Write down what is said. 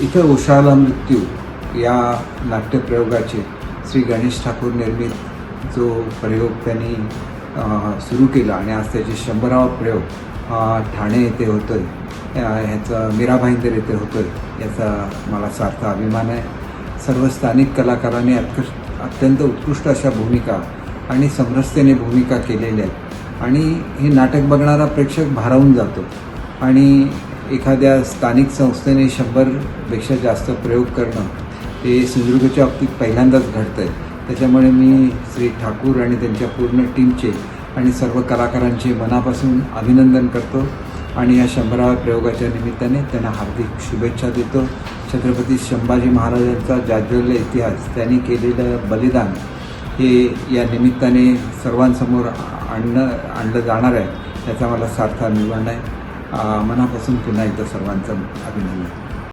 इथं उषाला मृत्यू या नाट्यप्रयोगाचे श्री गणेश ठाकूर निर्मित जो प्रयोग त्यांनी सुरू केला आणि आज त्याचे 100वा प्रयोग ठाणे येथे होतो आहे, ह्याचा मीरा भाईंदर येथे होतो आहे, याचा मला सार्थ अभिमान आहे. सर्व स्थानिक कलाकारांनी अत्यंत उत्कृष्ट अशा भूमिका आणि समरसतेने भूमिका केलेल्या आहेत आणि हे नाटक बघणारा प्रेक्षक भारावून जातो. आणि एखाद्या स्थानिक संस्थेने 100पेक्षा जास्त प्रयोग करणं हे सिंधुदुर्गच्या बाबतीत पहिल्यांदाच घडतं आहे. त्याच्यामुळे मी श्री ठाकूर आणि त्यांच्या पूर्ण टीमचे आणि सर्व कलाकारांचे मनापासून अभिनंदन करतो आणि या 100व्या प्रयोगाच्या निमित्ताने त्यांना हार्दिक शुभेच्छा देतो. छत्रपती संभाजी महाराजांचा जाज्वल्य इतिहास, त्यांनी केलेलं बलिदान हे या निमित्ताने सर्वांसमोर आणलं जाणार आहे, याचा मला सार्थ अभिमान आहे. मनापासून पुन्हा एकदा सर्वांचं अभिनंदन.